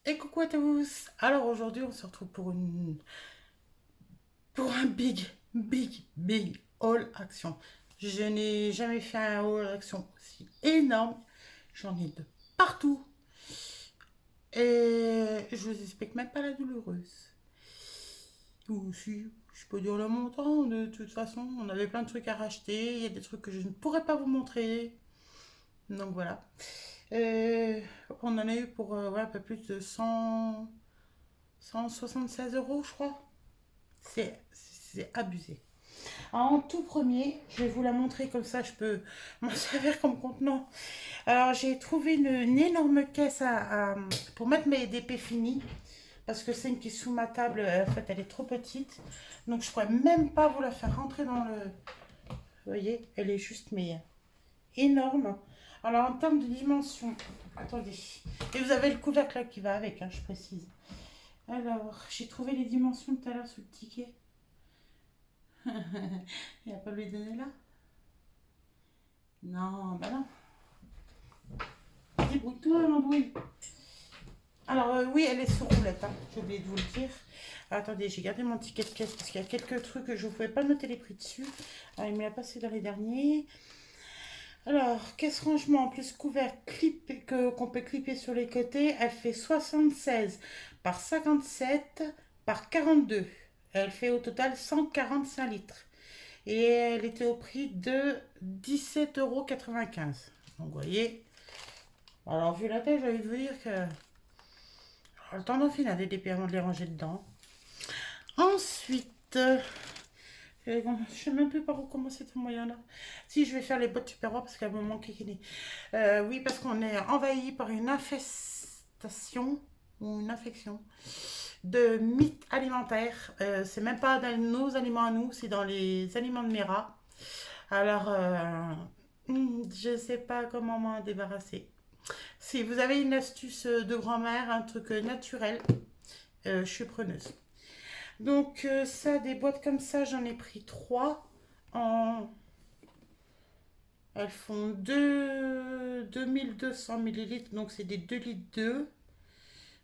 Et coucou à tous. Alors aujourd'hui, on se retrouve pour un big haul action. Je n'ai jamais fait un haul action aussi énorme. J'en ai de partout. Et je vous explique même pas la douloureuse. Ou si, je peux dire le montant. De toute façon, on avait plein de trucs à racheter. Il y a des trucs que je ne pourrais pas vous montrer. Donc voilà. Euh, on en a eu pour ouais, un peu plus de 176 euros, je crois. C'est abusé. En tout premier, je vais vous la montrer comme ça, je peux m'en servir comme contenant. Alors, j'ai trouvé une énorme caisse pour mettre mes DP finis. Parce que c'est une qui est sous ma table, en fait, elle est trop petite. Donc, je pourrais même pas vous la faire rentrer dans le. Vous voyez, elle est juste, mais énorme. Alors, en termes de dimension, attendez. Et vous avez le couvercle là qui va avec, hein, je précise. Alors, j'ai trouvé les dimensions tout à l'heure sur le ticket. Il a pas lui donner là. Non, bah non. Débrouille-toi, l'embrouille. Alors, oui, elle est sur roulette, hein. J'ai oublié de vous le dire. Attendez, j'ai gardé mon ticket de caisse parce qu'il y a quelques trucs que je ne pouvais pas noter les prix dessus. Alors, il me l'a passé dans les derniers. Alors, caisse rangement plus couvert clip qu'on peut clipper sur les côtés. Elle fait 76 par 57 par 42. Elle fait au total 145 litres. Et elle était au prix de 17,95 €. Donc, vous voyez. Alors, vu la taille, j'ai envie de vous dire que le temps d'en finir des DP avant de les ranger dedans. Ensuite, je ne sais même plus par où commencer ce moyen-là. Si, je vais faire les bottes super parce qu'elles me manquent. Oui, parce qu'on est envahi par une infestation ou une infection de mythes alimentaires. C'est même pas dans nos aliments à nous, c'est dans les aliments de mes rats. Alors, je sais pas comment m'en débarrasser. Si vous avez une astuce de grand-mère, un truc naturel, je suis preneuse. Donc ça, des boîtes comme ça, j'en ai pris 3. En... Elles font 2200 millilitres, donc c'est des 2 litres 2.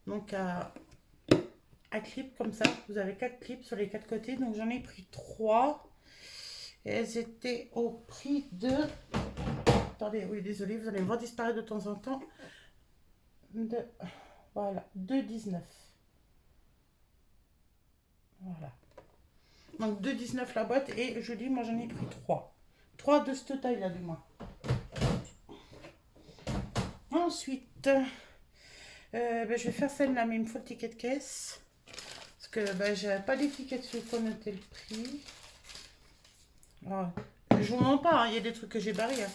Donc à clip comme ça, vous avez 4 clips sur les 4 côtés, donc j'en ai pris 3. Et elles étaient au prix de... Attendez, oui, désolé, vous allez me voir disparaître de temps en temps. De... Voilà, 2,19. Voilà. Donc 2,19 la boîte et je dis, moi j'en ai pris 3. 3 de cette taille-là du moins. Ensuite, je vais faire celle-là, mais il me faut le ticket de caisse. Parce que j'ai pas d'étiquette dessus pour noter le prix. Alors, je vous mens pas, hein, il y a des trucs que j'ai barrés. Hein.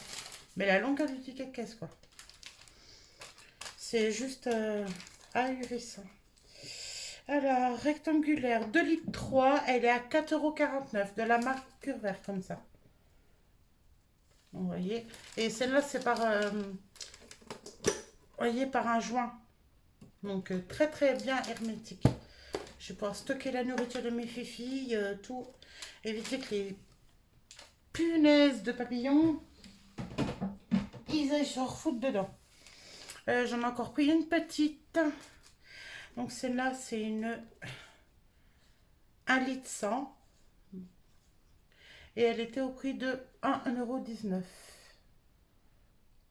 Mais la longueur du ticket de caisse, quoi. C'est juste ahurissant. Alors, rectangulaire, 2 litres 3, elle est à 4,49 € de la marque Curvert, comme ça. Vous voyez. Et celle-là, c'est par, voyez, par un joint. Donc, très très bien hermétique. Je vais pouvoir stocker la nourriture de mes filles, tout. Éviter que les punaises de papillons, ils aillent se refoutre dedans. J'en ai encore pris une petite. Donc celle-là, c'est une 1 litre 100. Et elle était au prix de 1,19 €.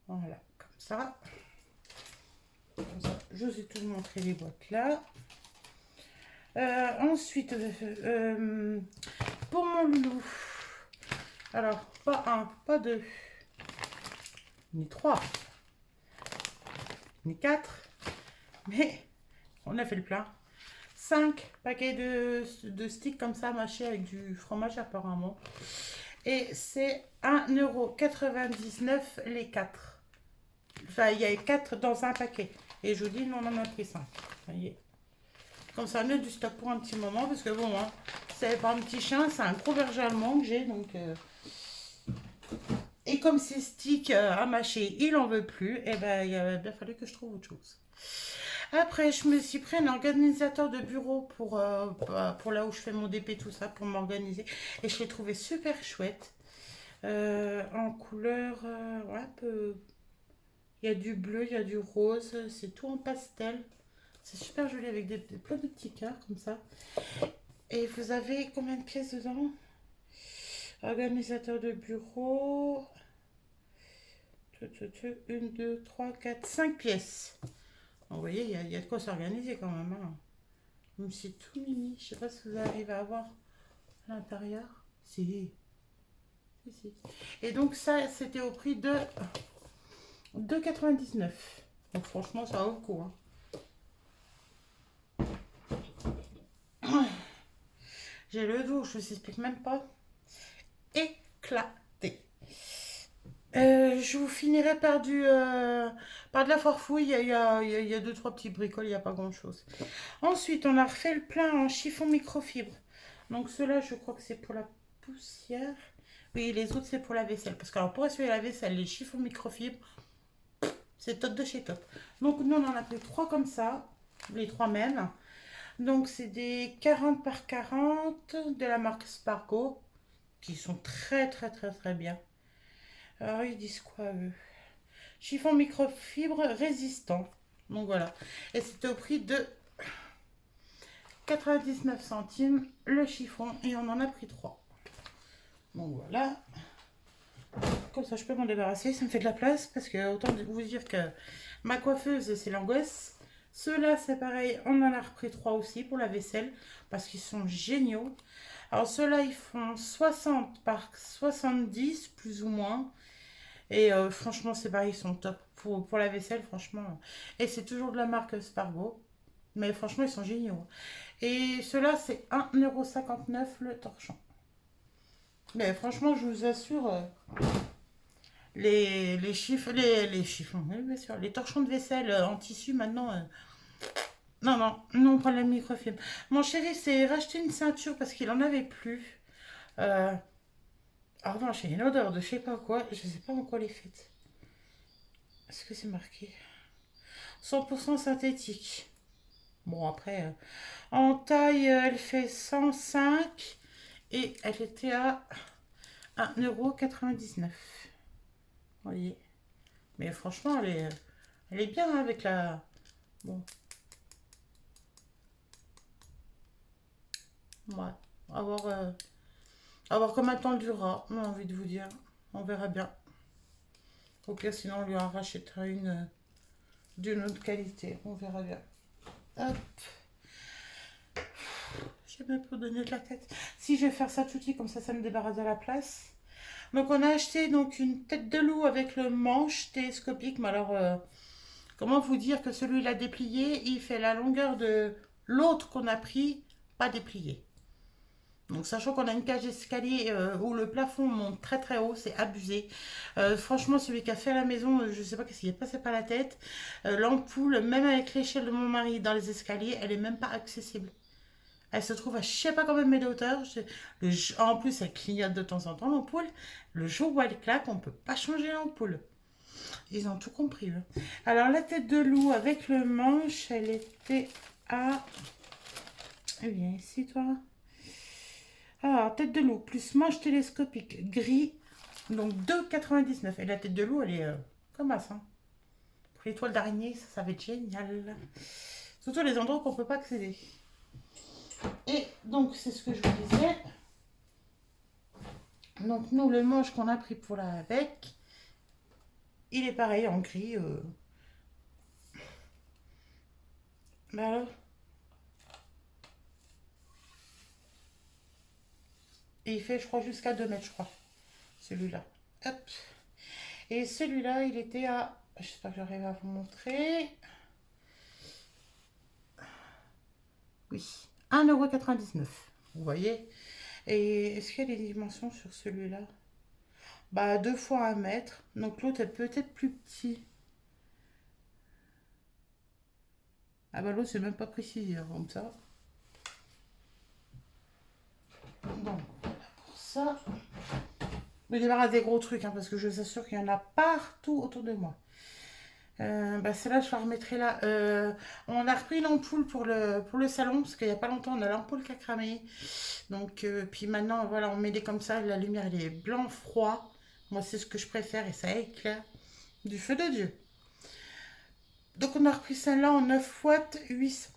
Voilà, comme ça. Comme ça, je vous ai tout montré les boîtes là. Ensuite, pour mon loup. Alors, pas un, pas deux, ni trois, ni quatre, mais on a fait le plein. 5 paquets de sticks comme ça, mâchés avec du fromage apparemment. Et c'est 1,99 € les 4. Enfin, il y a 4 dans un paquet. Et je vous dis, nous on en a pris 5. Voyez. Comme ça, on a du stock pour un petit moment. Parce que bon, hein, c'est pas un petit chien, c'est un gros berger allemand que j'ai. Donc, et comme ces sticks à mâcher, il en veut plus, et ben il a bien fallu que je trouve autre chose. Après, je me suis pris un organisateur de bureau pour là où je fais mon DP, tout ça, pour m'organiser. Et je l'ai trouvé super chouette. En couleur, ouais, un peu. Il y a du bleu, il y a du rose, c'est tout en pastel. C'est super joli avec plein de petits cœurs comme ça. Et vous avez combien de pièces dedans? Organisateur de bureau. Une, deux, trois, quatre, 5 pièces. Vous voyez, il y a de quoi s'organiser quand même. Hein. Même si c'est tout mini. Je sais pas si vous arrivez à voir à l'intérieur. Si. Si. Et donc ça, c'était au prix de 2,99. Donc franchement, ça vaut le coup. Hein. J'ai le dos, je vous explique même pas. Éclaté. Je vous finirai par de la farfouille. Il y a deux, trois petits bricoles, il n'y a pas grand chose. Ensuite, on a refait le plein en chiffon microfibre. Donc, ceux-là, je crois que c'est pour la poussière. Oui, les autres, c'est pour la vaisselle. Parce que, alors, pour essuyer la vaisselle, les chiffons microfibres, c'est top de chez top. Donc, nous, on en a pris 3 comme ça. Les 3 mêmes. Donc, c'est des 40 par 40 de la marque Spargo. Qui sont très, très, très, très bien. Alors, ils disent quoi, eux? Chiffon microfibre résistant. Donc, voilà. Et c'était au prix de 99 centimes le chiffon. Et on en a pris 3. Donc, voilà. Comme ça, je peux m'en débarrasser. Ça me fait de la place. Parce que, autant vous dire que ma coiffeuse, c'est l'angoisse. Ceux-là, c'est pareil. On en a repris 3 aussi pour la vaisselle. Parce qu'ils sont géniaux. Alors, ceux-là, ils font 60 par 70, plus ou moins. Et franchement, c'est pareil, ils sont top. Pour la vaisselle, franchement. Et c'est toujours de la marque Spargo. Mais franchement, ils sont géniaux. Et ceux-là, c'est 1,59 € le torchon. Mais franchement, je vous assure, les chiffres, les chiffons, oui, bien sûr, les torchons de vaisselle en tissu maintenant. Non, non, non, on prend la microfibre. Mon chéri s'est racheté une ceinture parce qu'il en avait plus. Euh, Pardon, j'ai une odeur de je sais pas quoi. Je sais pas en quoi elle est faite. Est-ce que c'est marqué? 100% synthétique. Bon, après, en taille, elle fait 105 et elle était à 1,99 €. Vous voyez. Mais franchement, elle est bien hein, avec la. Bon, ouais. À voir combien de temps elle durera. J'ai envie de vous dire. On verra bien. Au pire, sinon, on lui en rachètera une d'une autre qualité. On verra bien. Hop. J'ai même pas donné de la tête. Si je vais faire ça tout de suite, comme ça me débarrasse de la place. Donc on a acheté donc une tête de loup avec le manche télescopique. Mais alors, comment vous dire que celui-là déplié, il fait la longueur de l'autre qu'on a pris, pas déplié. Donc sachant qu'on a une cage d'escalier où le plafond monte très très haut, c'est abusé. Franchement, celui qui a fait à la maison, je sais pas qu'est-ce qui est passé par la tête. L'ampoule, même avec l'échelle de mon mari dans les escaliers, elle est même pas accessible. Elle se trouve à je sais pas combien de mètres de hauteur. En plus, elle clignote de temps en temps l'ampoule. Le jour où elle claque, on peut pas changer l'ampoule. Ils ont tout compris. Hein. Alors la tête de loup avec le manche, elle était à... Eh bien, ici, toi. Alors, tête de loup plus manche télescopique gris. Donc 2,99. Et la tête de loup, elle est comme ça. Hein. Pour les toiles d'araignée, ça va être génial. Surtout les endroits qu'on peut pas accéder. Et donc, c'est ce que je vous disais. Donc, nous, le manche qu'on a pris pour la bec, il est pareil en gris. Mais alors, et il fait, je crois, jusqu'à 2 mètres, je crois. Celui-là. Hop. Et celui-là, il était à... J'espère que j'arrive à vous montrer. Oui. 1,99 €. Vous voyez? Et est-ce qu'il y a des dimensions sur celui-là? Bah, 2 fois 1 mètre. Donc l'autre est peut-être plus petit. Ah bah l'autre c'est même pas précisé hein, comme ça. Donc voilà pour ça. Je me débarrasse des gros trucs hein, parce que je vous assure qu'il y en a partout autour de moi. Bah celle-là je la remettrai là. On a repris l'ampoule pour le salon parce qu'il n'y a pas longtemps on a l'ampoule qui a cramé. Donc puis maintenant voilà on met des comme ça, la lumière elle est blanc froid. Moi c'est ce que je préfère et ça éclaire du feu de Dieu. Donc on a repris celle-là en 9 watts, 800.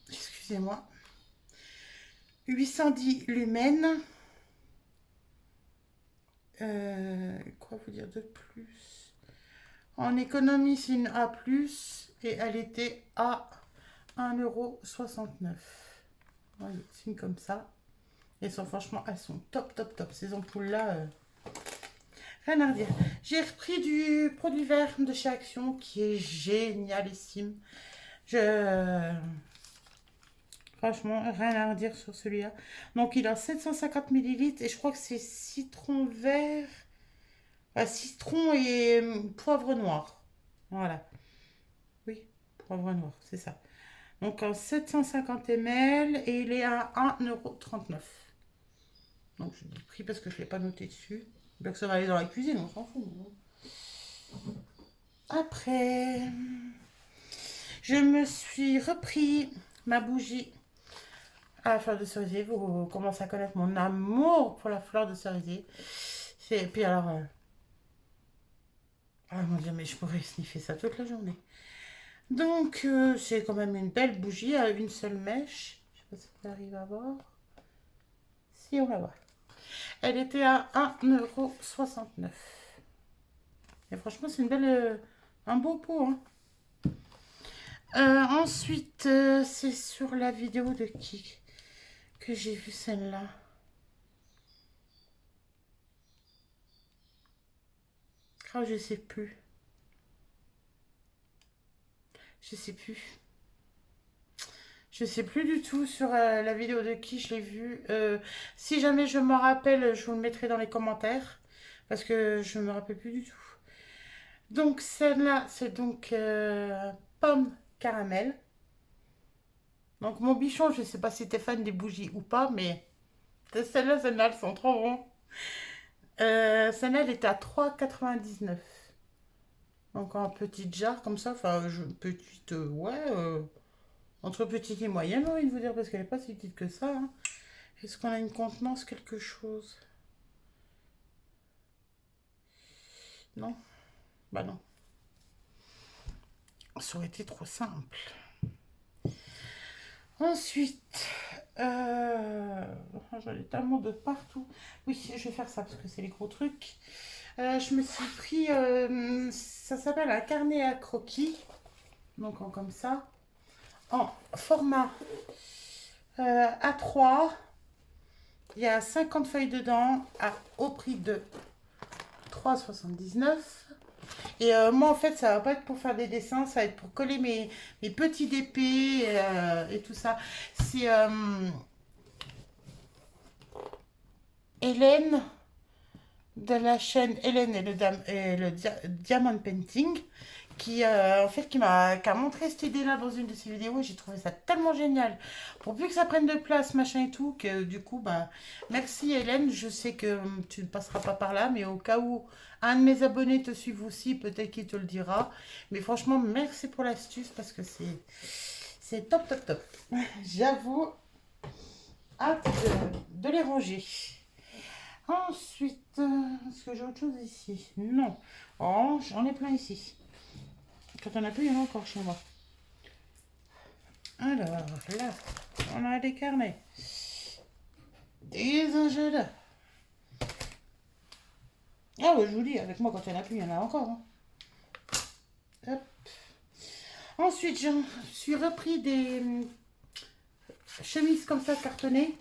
Excusez-moi. 810 lumens. Quoi vous dire de plus? En économie, c'est une A+, et elle était à 1,69 €. Voilà, c'est une comme ça. Franchement, elles sont top, top, top. Ces ampoules-là, rien à redire. J'ai repris du produit vert de chez Action qui est génialissime. Franchement, rien à redire sur celui-là. Donc, il a 750 millilitres et je crois que c'est citron vert, citron et poivre noir. Voilà. Oui, poivre noir, c'est ça. Donc, en 750 ml et il est à 1,39 €. Donc, je dis le prix parce que je ne l'ai pas noté dessus. Donc, ça va aller dans la cuisine, on s'en fout. Après, je me suis repris ma bougie à la fleur de cerisier. Vous commencez à connaître mon amour pour la fleur de cerisier. Et puis alors, ah mon dieu, mais je pourrais sniffer ça toute la journée. Donc, c'est quand même une belle bougie à une seule mèche. Je sais pas si vous arrivez à voir. Si, on va voir. Elle était à 1,69 €. Et franchement, c'est une belle, un beau pot, hein. Ensuite, c'est sur la vidéo de qui que j'ai vu celle-là. Oh, je sais plus. Je sais plus. Je sais plus du tout sur la vidéo de qui je l'ai vue. Si jamais je m'en rappelle, je vous le mettrai dans les commentaires. Parce que je ne me rappelle plus du tout. Donc celle-là, c'est donc pomme caramel. Donc mon bichon, je ne sais pas si t'es fan des bougies ou pas, mais celle-là, elles sont trop bons. Celle-là, elle était à 3,99 €. Donc en petite jarre comme ça, enfin petite, ouais, entre petite et moyenne, j'ai envie de vous dire, parce qu'elle n'est pas si petite que ça, hein. Est-ce qu'on a une contenance, quelque chose? Non? Bah non. Ça aurait été trop simple. Ensuite, j'en ai tellement de partout. Oui, je vais faire ça parce que c'est les gros trucs. Je me suis pris, ça s'appelle un carnet à croquis. Donc comme ça. En format A3. Il y a 50 feuilles dedans au prix de 3,79 €. Et moi, en fait, ça va pas être pour faire des dessins, ça va être pour coller mes petits DP et tout ça. C'est Hélène de la chaîne Hélène et le Diamond Painting qui en fait qui a montré cette idée là dans une de ses vidéos et j'ai trouvé ça tellement génial pour plus que ça prenne de place machin et tout que du coup bah merci Hélène, je sais que tu ne passeras pas par là mais au cas où un de mes abonnés te suive aussi peut-être qu'il te le dira mais franchement merci pour l'astuce parce que c'est top top top. J'avoue, hâte de les ranger. Ensuite, est-ce que j'ai autre chose ici? Non. Oh, j'en ai plein ici. Quand on a plus, il y en a encore chez moi. Alors, là, on a des carnets. Des agendas. Ah ouais, je vous dis, avec moi, quand il y en a plus, il y en a encore, hein. Hop. Ensuite, je suis repris des chemises comme ça cartonnées.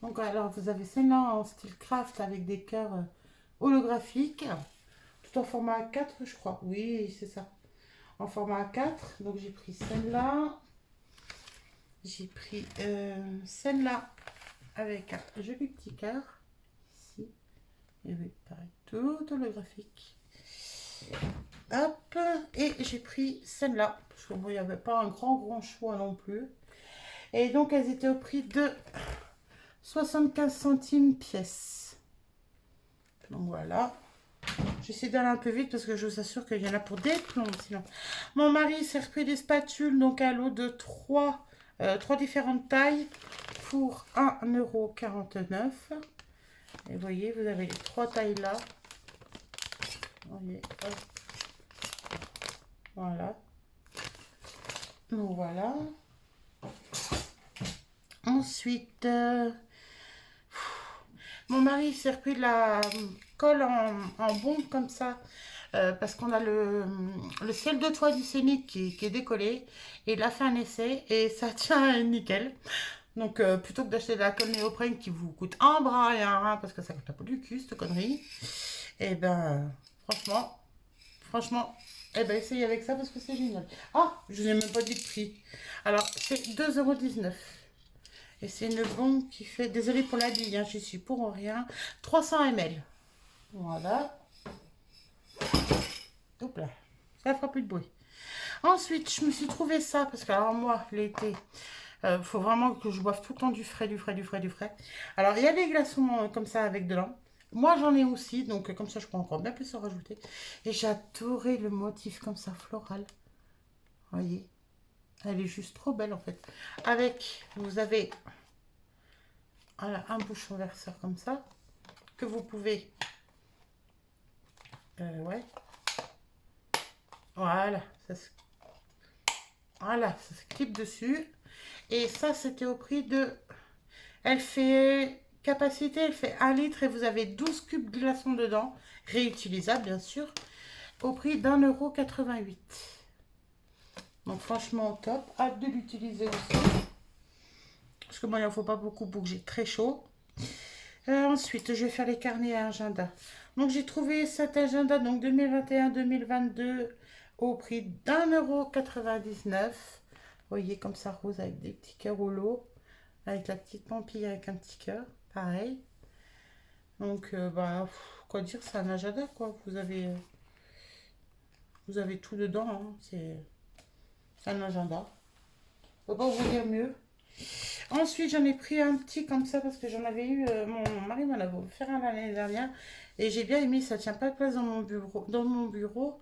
Donc, alors, vous avez celle-là en style craft avec des cœurs holographiques. Tout en format A4, je crois. Oui, c'est ça. En format A4. Donc, j'ai pris celle-là. J'ai pris celle-là avec un joli petit cœur. Ici. Et oui, pareil. Tout holographique. Hop. Et j'ai pris celle-là. Parce que bon, il n'y avait pas un grand choix non plus. Et donc, elles étaient au prix de 75 centimes pièce. Donc voilà. J'essaie d'aller un peu vite parce que je vous assure qu'il y en a pour des plombs sinon. Mon mari s'est repris des spatules donc à l'eau de 3 différentes tailles pour 1,49 €. Et vous voyez, vous avez les 3 tailles là. Vous voyez, hop. Voilà. Donc voilà. Ensuite, mon mari s'est repris de la colle en bombe comme ça. Parce qu'on a le ciel de toit du Scénic qui est décollé. Et il a fait un essai et ça tient nickel. Donc plutôt que d'acheter de la colle néoprène qui vous coûte un bras et un rein parce que ça coûte un peu du cul cette connerie. Et ben franchement, eh ben essayez avec ça parce que c'est génial. Ah, je vous ai même pas dit le prix. Alors c'est 2,19 €. Et c'est une bombe qui fait, désolée pour la bille, hein, j'y suis pour rien, 300 ml. Voilà. Hop là, ça fera plus de bruit. Ensuite, je me suis trouvé ça, parce que alors moi, l'été, faut vraiment que je boive tout le temps du frais, du frais, du frais, du frais. Alors, il y a des glaçons comme ça avec de l'an. Moi, j'en ai aussi, donc comme ça, je peux encore bien plus en rajouter. Et j'adorais le motif comme ça, floral. Vous voyez, elle est juste trop belle en fait. Avec, vous avez voilà, un bouchon verseur comme ça, que vous pouvez... ouais. Voilà, voilà, ça se clip dessus. Et ça, c'était au prix de... Elle fait... Capacité, elle fait 1 litre et vous avez 12 cubes de glaçons dedans. Réutilisable, bien sûr. Au prix d'1,88 €. Donc, franchement, top. Hâte de l'utiliser aussi. Parce que moi, il n'en faut pas beaucoup pour que j'ai très chaud. Ensuite, je vais faire les carnets à agenda. Donc, j'ai trouvé cet agenda, donc 2021-2022, au prix d'1,99 €. Vous voyez, comme ça, rose avec des petits cœurs au lot. Avec la petite pampille avec un petit cœur. Pareil. Donc, bah, quoi dire, c'est un agenda, quoi. Vous avez tout dedans, hein. C'est un agenda. Je ne peux pas vous dire mieux. Ensuite, j'en ai pris un petit comme ça parce que j'en avais eu. Mon mari m'en avait offert un l'année dernière. Et j'ai bien aimé, ça tient pas de place dans mon bureau.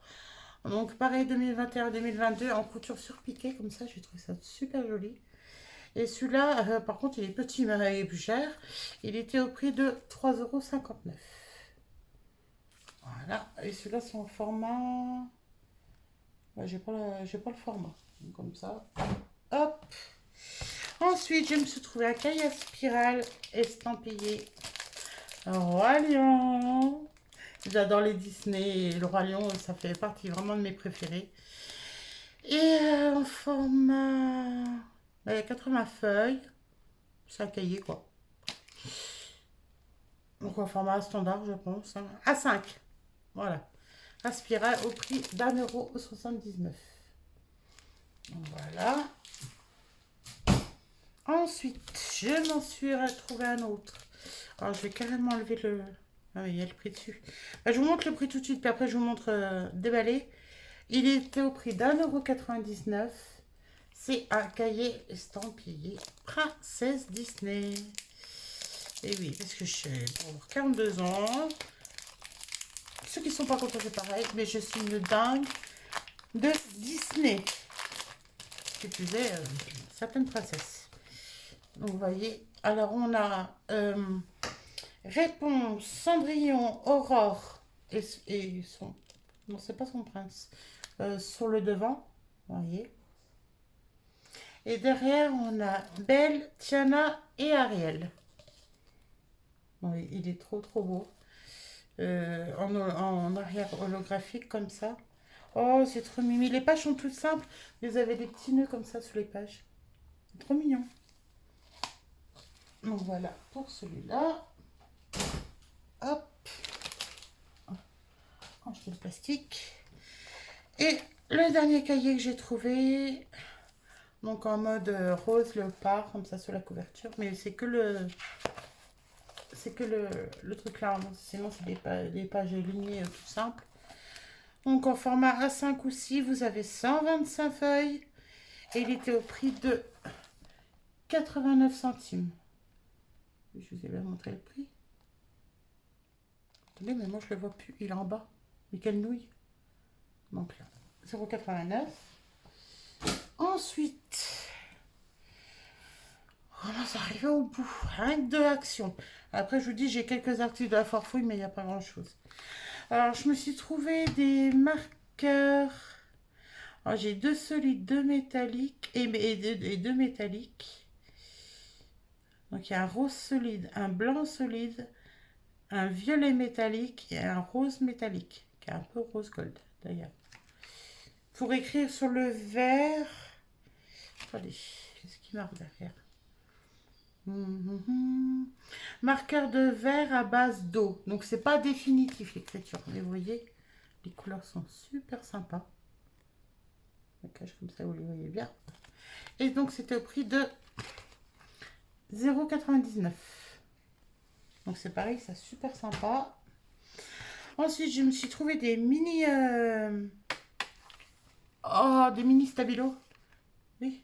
Donc, pareil, 2021-2022, en couture surpiquée, comme ça, j'ai trouvé ça super joli. Et celui-là, par contre, il est petit, mais il est plus cher. Il était au prix de 3,59 €. Voilà. Et celui-là, c'est en format. Ouais, j'ai pas le format. Donc, comme ça. Hop. Ensuite, je me suis trouvé un cahier à spirale estampillé Roi Lion. J'adore les Disney et le Roi Lion, ça fait partie vraiment de mes préférés. Et en format. Il y a 80 feuilles. C'est un cahier quoi. Donc en format standard, je pense. Hein. A5. Voilà. À spirale au prix d'1,79 €. Donc voilà. Ensuite, je m'en suis retrouvé un autre. Alors, je vais carrément enlever le... Ah oui, il y a le prix dessus. Bah, je vous montre le prix tout de suite, puis après, je vous montre déballé. Il était au prix d'1,99 €. C'est un cahier estampillé Princesse Disney. Et oui, parce que je suis pour avoir 42 ans. Ceux qui ne sont pas contents, c'est pareil, mais je suis une dingue de Disney. Qui plus est, certaines princesses. Donc, vous voyez, alors on a Réponse, Cendrillon, Aurore et son... Non, c'est pas son prince. Sur le devant, vous voyez. Et derrière, on a Belle, Tiana et Ariel. Oui, il est trop trop beau. En arrière holographique comme ça. Oh, c'est trop mimi. Les pages sont toutes simples. Vous avez des petits nœuds comme ça sous les pages. C'est trop mignon. Donc voilà pour celui-là. Hop. Range le plastique. Et le dernier cahier que j'ai trouvé. Donc en mode rose léopard, comme ça sur la couverture. Mais c'est que le... C'est que le truc là. Sinon c'est des pages lignées tout simples. Donc en format A5 ou 6, vous avez 125 feuilles. Et il était au prix de 89 centimes. Je vous ai bien montré le prix. Attendez, mais moi je le vois plus. Il est en bas. Mais quelle nouille. Donc là, 0,89. Ensuite, on va arriver au bout. Rien que de l'action. Après, je vous dis, j'ai quelques articles de la Farfouille, mais il n'y a pas grand chose. Alors, je me suis trouvé des marqueurs. Alors, j'ai deux solides, deux métalliques et deux métalliques. Donc, il y a un rose solide, un blanc solide, un violet métallique et un rose métallique, qui est un peu rose gold d'ailleurs. Pour écrire sur le vert, attendez, qu'est-ce qui marque derrière? Marqueur de verre à base d'eau. Donc c'est pas définitif l'écriture, mais vous voyez, les couleurs sont super sympas. Je cache comme ça, vous les voyez bien. Et donc c'était au prix de 0,99. Donc c'est pareil, c'est super sympa. Ensuite, je me suis trouvé des mini... Oh, des mini stabilo. Oui.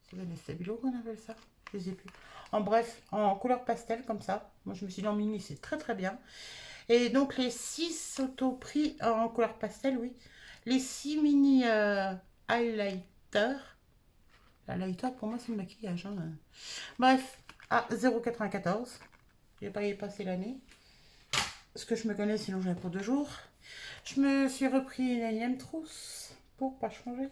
C'est des stabilo qu'on appelle ça. Je les ai plus. En bref, en couleur pastel comme ça. Moi, je me suis dit en mini, c'est très très bien. Et donc, les 6 sont au prix en couleur pastel, oui. Les 6 mini highlighter. L'highlighter, pour moi, c'est le maquillage. Hein. Bref, à 0,94. Je n'ai pas y passé l'année. Parce que je me connais, sinon j'avais pour 2 jours. Je me suis repris une énième trousse pour pas changer.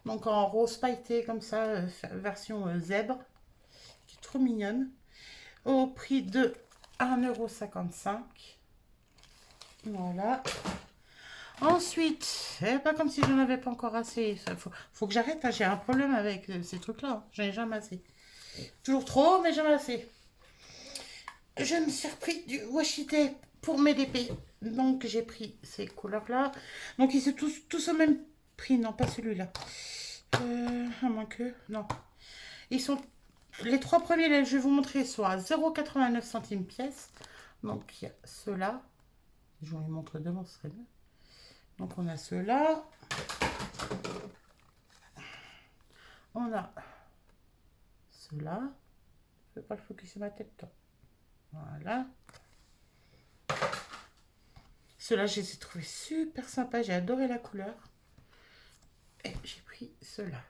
Donc en rose pailleté comme ça, version zèbre, qui est trop mignonne. Au prix de 1,55 €. Voilà. Ensuite, pas comme si j'en avais pas encore assez. Faut que j'arrête, hein, j'ai un problème avec ces trucs-là. Hein. J'en ai jamais assez. Toujours trop, mais jamais assez. Je me suis repris du washi tape pour mes DP. Donc j'ai pris ces couleurs-là. Donc ils sont tous au même prix. Non, pas celui-là. À moins que... Non. Ils sont... Les 3 premiers, là, je vais vous montrer, sont à 0,89 centimes pièce. Donc il y a ceux-là. Je vous les montre devant, ce serait mieux. Donc on a ceux-là. On a ceux-là. Je ne vais pas le focus sur ma tête. Toi. Voilà. Ceux-là, je les ai trouvés super sympas. J'ai adoré la couleur. Et j'ai pris ceux-là.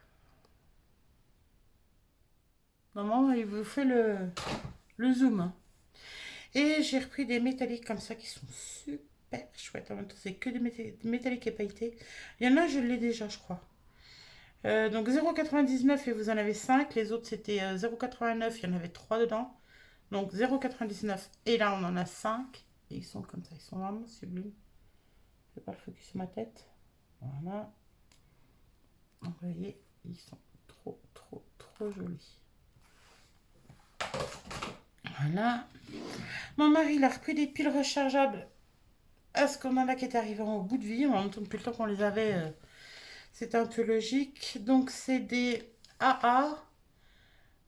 Maman, il vous fait le zoom. Hein. Et j'ai repris des métalliques comme ça qui sont super chouettes. En même temps, c'est que des métalliques et pailletés. Il y en a, je l'ai déjà, je crois. Donc 0,99 et vous en avez 5. Les autres, c'était 0,89. Il y en avait 3 dedans. Donc 0,99. Et là, on en a 5. Et ils sont comme ça. Ils sont vraiment sublimes. Je ne vais pas le focus sur ma tête. Voilà. Vous voyez, ils sont trop, trop, trop jolis. Voilà. Mon mari, il a repris des piles rechargeables. Est-ce qu'on en a qui est arrivé au bout de vie? En même temps, depuis le temps qu'on les avait, c'était un peu logique. Donc, c'est des AA.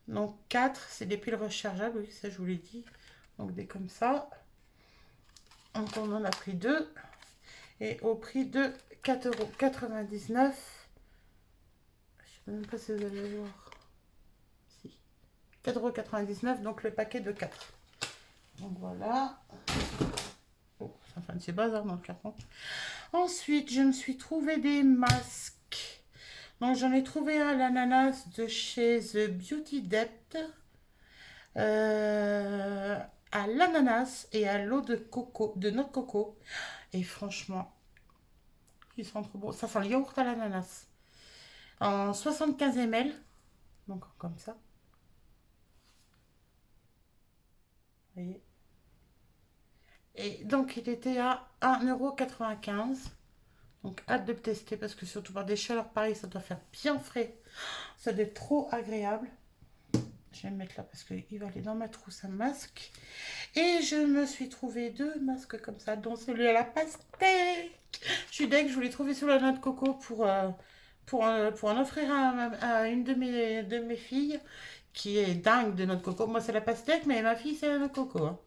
Donc, 4. C'est des piles rechargeables. Oui, ça, je vous l'ai dit. Donc, des comme ça. Donc, on en a pris 2. Et au prix de 4,99 €. Je ne sais même pas si vous allez voir. Si. 4,99 €. Donc, le paquet de 4. Donc, voilà. Oh, ça fait un petit bazar dans le carton. Ensuite, je me suis trouvé des masques. Donc, j'en ai trouvé un à l'ananas de chez The Beauty Depth. À l'ananas et à l'eau de coco, de noix de coco. Et franchement, ils sont trop beaux. Ça sent le yaourt à l'ananas. En 75 ml. Donc, comme ça. Vous voyez. Et donc, il était à 1,95 €. Donc, hâte de le tester parce que surtout par des chaleurs pareilles, ça doit faire bien frais. Ça doit être trop agréable. Je vais me mettre là parce qu'il va aller dans ma trousse à masque. Et je me suis trouvé 2 masques comme ça, dont celui à la pastèque. Je suis deg, je voulais trouver sur la noix de coco pour en offrir à une de mes filles qui est dingue de noix de coco. Moi, c'est la pastèque, mais ma fille, c'est la noix de coco. Hein.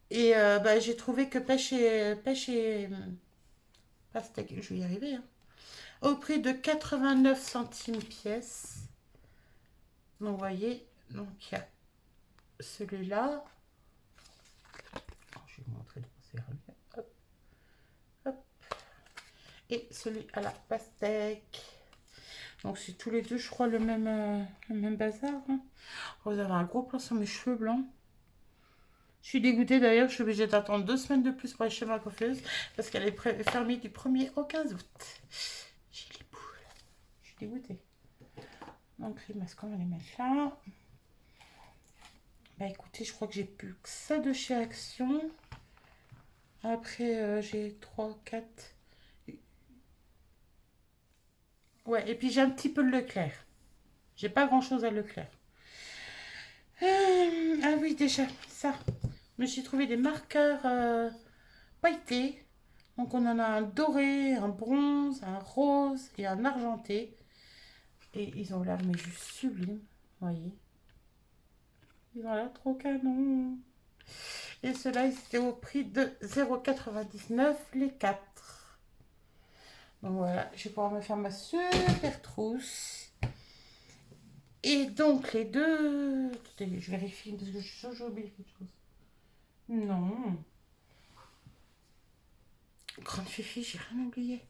Et bah, j'ai trouvé que pêche et pastèque, je vais y arriver. Hein. Au prix de 89 centimes pièce. Donc, vous voyez, donc il y a celui-là. Je vais vous montrer hop, hop. Et celui à la pastèque. Donc, c'est tous les deux, je crois, le même bazar. Hein. Vous avez un gros plan sur mes cheveux blancs. Je suis dégoûtée d'ailleurs, je suis obligée d'attendre 2 semaines de plus pour aller chez ma coiffeuse parce qu'elle est fermée du 1er au 15 août. J'ai les boules. Je suis dégoûtée. Donc les masques, on va les mettre là. Bah écoutez, je crois que j'ai plus que ça de chez Action. Après, j'ai 3, 4. Ouais, et puis j'ai un petit peu de Leclerc. J'ai pas grand chose à Leclerc. Ah oui, déjà, ça. Je me suis trouvé des marqueurs pailletés. Donc on en a un doré, un bronze, un rose et un argenté. Et ils ont l'air mais juste sublimes. Vous voyez. Ils ont l'air trop canon. Et ceux-là, ils étaient au prix de 0,99 les 4. Donc voilà, je vais pouvoir me faire ma super trousse. Et donc les deux... Attendez, je vérifie parce que je suis sûre que j'ai oublié quelque chose. Non. Grande fifi, j'ai rien oublié.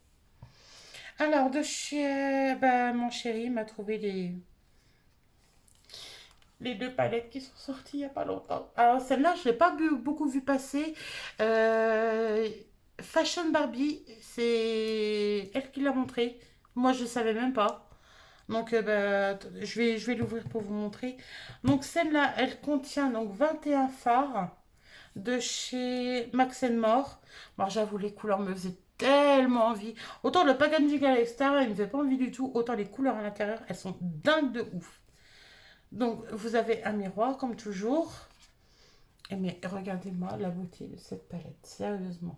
Alors de chez... Bah, mon chéri m'a trouvé les deux palettes qui sont sorties il n'y a pas longtemps. Alors celle-là, je ne l'ai pas beaucoup vu passer. Euh, Fashion Barbie, c'est elle qui l'a montré. Moi, je ne savais même pas. Donc, bah, je vais l'ouvrir pour vous montrer. Donc, celle-là, elle contient donc 21 fards de chez Max More. Bon, j'avoue, les couleurs me faisaient tellement envie. Autant le packaging à l'extérieur, il ne me fait pas envie du tout. Autant les couleurs à l'intérieur, elles sont dingues de ouf. Donc, vous avez un miroir, comme toujours. Et mais regardez-moi la beauté de cette palette, sérieusement.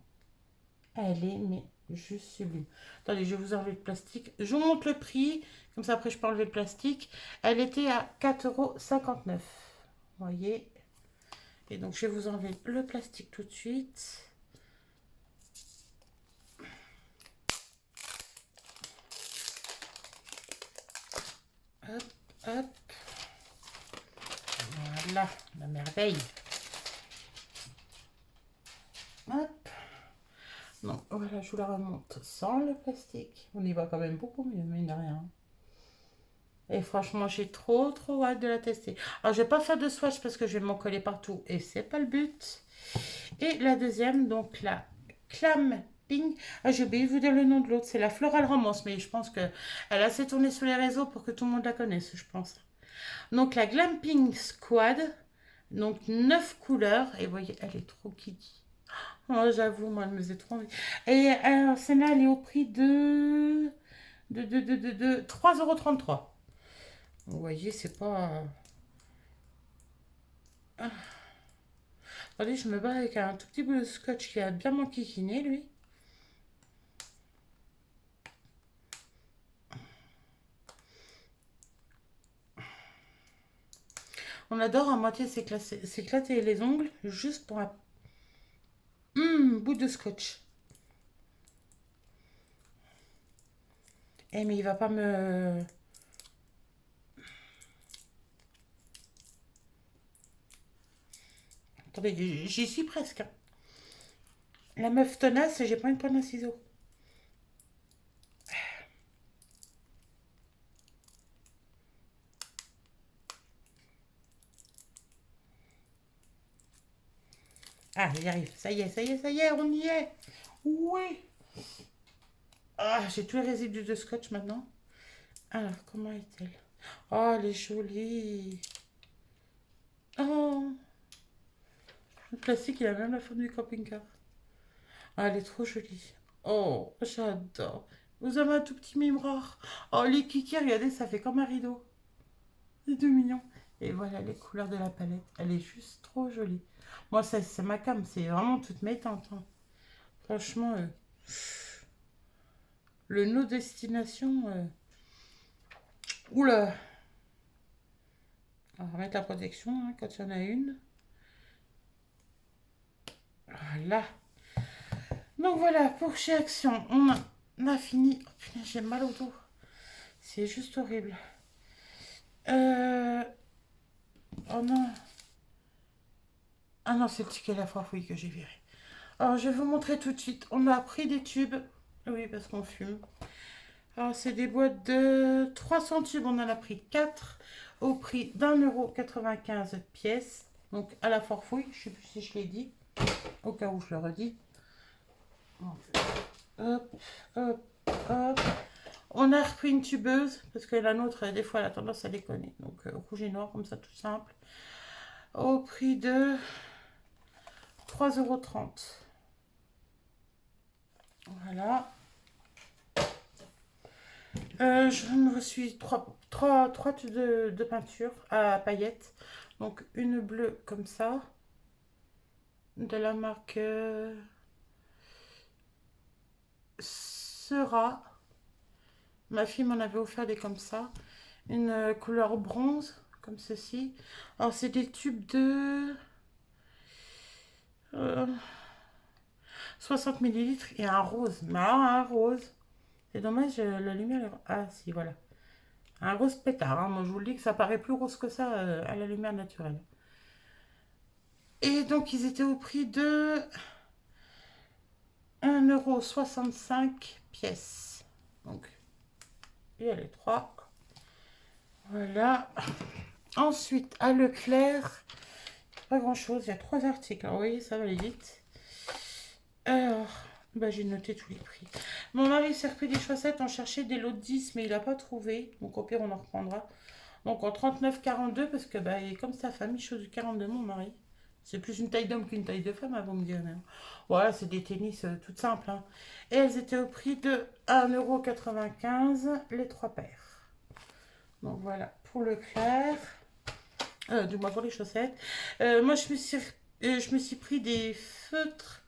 Elle est mais juste sublime. Attendez, je vais vous enlever le plastique. Je vous montre le prix, comme ça après je peux enlever le plastique. Elle était à 4,59 €. Vous voyez. Et donc je vais vous enlever le plastique tout de suite. Hop, hop. Voilà, la merveille. Hop. Donc voilà, je vous la remonte sans le plastique. On y voit quand même beaucoup mieux, mais de rien. Et franchement, j'ai trop hâte de la tester. Alors, je vais pas faire de swatch parce que je vais m'en coller partout et c'est pas le but. Et la deuxième, donc la Clamping. Ah, j'ai oublié de vous dire le nom de l'autre. C'est la Floral Romance, mais je pense que elle a assez tourné sur les réseaux pour que tout le monde la connaisse, je pense. Donc la Glamping Squad. Donc 9 couleurs. Et vous voyez, elle est trop kitty. Oh, j'avoue, moi, elle me faisait trop envie. Et alors, celle-là, elle est au prix de 3,33 €. Vous voyez, c'est pas... Ah. Attendez, je me bats avec un tout petit bout de scotch qui a bien m'enquiquiné, lui. On adore à moitié s'éclater les ongles juste pour un bout de scotch. Eh, mais il va pas me... Attendez, j'y suis presque, hein. La meuf tenace, j'ai pas une pointe à ciseaux. Ah, j'y arrive. Ça y est, ça y est, ça y est, on y est. Oui. Ah, j'ai tous les résidus de scotch maintenant. Alors, comment est-elle? Oh, elle est jolie. Oh, le plastique, il a même la forme du camping-car. Ah, elle est trop jolie. Oh, j'adore. Vous avez un tout petit miroir. Oh, les kikis, regardez, ça fait comme un rideau. C'est tout mignon. Et voilà les couleurs de la palette. Elle est juste trop jolie. Moi, ça, c'est ma cam. C'est vraiment toutes mes teintes, hein. Franchement, le no destination. Oula. On va remettre la protection, hein, quand il y en a une. Voilà. Donc voilà, pour chez Action, on a fini. Oh putain, j'ai mal au dos. C'est juste horrible. Euh... Oh non. Ah non, c'est le ticket à la farfouille que j'ai viré. Alors, je vais vous montrer tout de suite. On a pris des tubes. Oui, parce qu'on fume. Alors, c'est des boîtes de 300 tubes. On en a pris 4 au prix d'1,95 € pièce. Donc à la forfouille, je sais plus si je l'ai dit, au cas où je le redis. Hop, hop, hop. On a repris une tubeuse, parce que la nôtre, des fois, elle a tendance à déconner. Donc rouge et noir, comme ça, tout simple. Au prix de 3,30 €. Voilà. Je me suis trois tubes de peinture à paillettes. Donc une bleue comme ça, de la marque Sera. Ma fille m'en avait offert des comme ça. Une couleur bronze, comme ceci. Alors c'est des tubes de 60 millilitres et un rose. Mais alors, un rose. C'est dommage, la lumière... Ah si, voilà. Un rose pétard, hein. Moi je vous le dis que ça paraît plus rose que ça à la lumière naturelle. Et donc ils étaient au prix de 1,65 € pièce. Donc, il y a les trois. Voilà. Ensuite, à Leclerc, pas grand chose, il y a 3 articles. Alors, vous voyez, ça va aller vite. Alors, bah, j'ai noté tous les prix. Mon mari s'est repris des chaussettes, on cherchait des lots de 10, mais il n'a pas trouvé. Donc, au pire, on en reprendra. Donc, en 39,42, parce que, bah, il est comme sa famille, chose du 42, mon mari. C'est plus une taille d'homme qu'une taille de femme, vous me direz. Voilà, c'est des tennis toutes simples, hein. Et elles étaient au prix de 1,95 € les 3 paires. Donc voilà, pour le clair. Du moins pour les chaussettes. Moi, je me suis pris des feutres,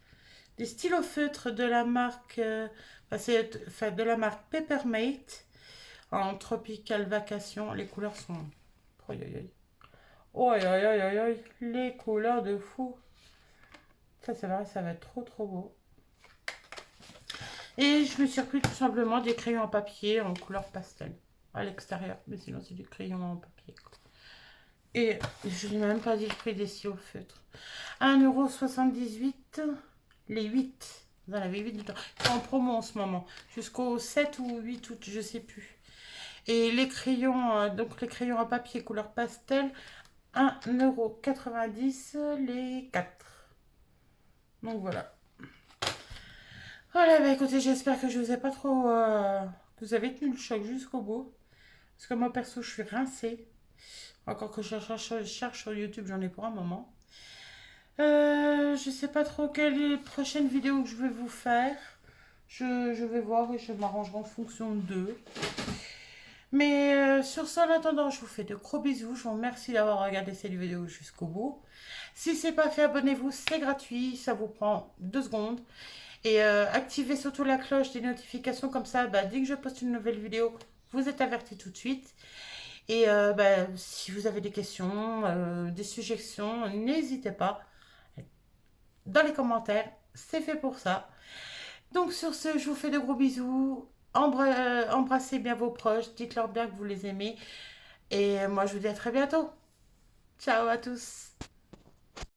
des stylos feutres de la marque, de la marque Peppermate en Tropical Vacation. Les couleurs sont... Oh, aïe, aïe, aïe. Oh, aïe, aïe, aïe, aïe, aïe. Les couleurs de fou. Ça, c'est vrai, ça va être trop, trop beau. Et je me suis pris tout simplement des crayons en papier en couleur pastel à l'extérieur. Mais sinon, c'est du crayon en papier, quoi. Et je n'ai même pas dit le prix des stylos feutres. 1,78 €. Les 8. Vous en avez 8 dedans. C'est en promo en ce moment. Jusqu'au 7 ou 8 août, je ne sais plus. Et les crayons, donc les crayons à papier couleur pastel, 1,90 € les 4. Donc voilà. Voilà, bah écoutez, j'espère que je vous ai pas trop... que vous avez tenu le choc jusqu'au bout. Parce que moi, perso, je suis rincée. Encore que je cherche sur YouTube, j'en ai pour un moment. Je sais pas trop quelle est la prochaine vidéo que je vais vous faire. Je vais voir et je m'arrangerai en fonction d'eux. Mais sur ce, en attendant, je vous fais de gros bisous. Je vous remercie d'avoir regardé cette vidéo jusqu'au bout. Si ce n'est pas fait, abonnez-vous, c'est gratuit. Ça vous prend 2 secondes. Et activez surtout la cloche des notifications. Comme ça, bah, dès que je poste une nouvelle vidéo, vous êtes avertis tout de suite. Et bah, si vous avez des questions, des suggestions, n'hésitez pas. Dans les commentaires, c'est fait pour ça. Donc sur ce, je vous fais de gros bisous. Embrassez bien vos proches, dites-leur bien que vous les aimez. Et moi, je vous dis à très bientôt. Ciao à tous.